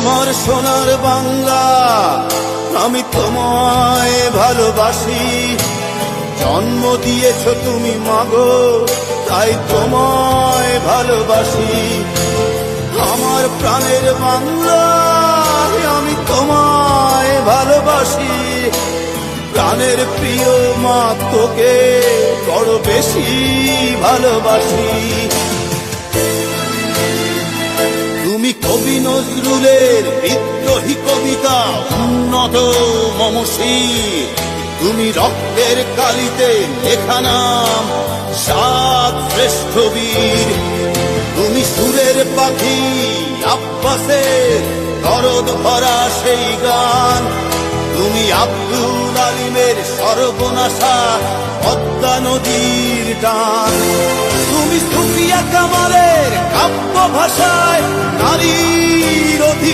আমার সোনার বাংলা, আমি তোমায় ভালোবাসি। জন্ম দিয়েছ তুমি মাগো, তাই তোমায় ভালোবাসি। আমার প্রাণের বাংলা, আমি তোমায় ভালোবাসি। প্রাণের প্রিয় মা, তোকে বড় বেশি ভালোবাসি। তুমি কবি নজরুলের বিদ্রোহী কবিতা উন্নত মমশির। তুমি রক্তের কালিতে লেখা নাম সাত শ্রেষ্ঠ বীর। তুমি সুরের পাখি আব্বাসের দরদ ভরা সেই গান। তুমি আব্দুল আলিমের সর্বনাশা পদ্মা নদীর টান। তুমি সুফিয়া কামালের কাব্য ভাষায় নারীর অধিকার।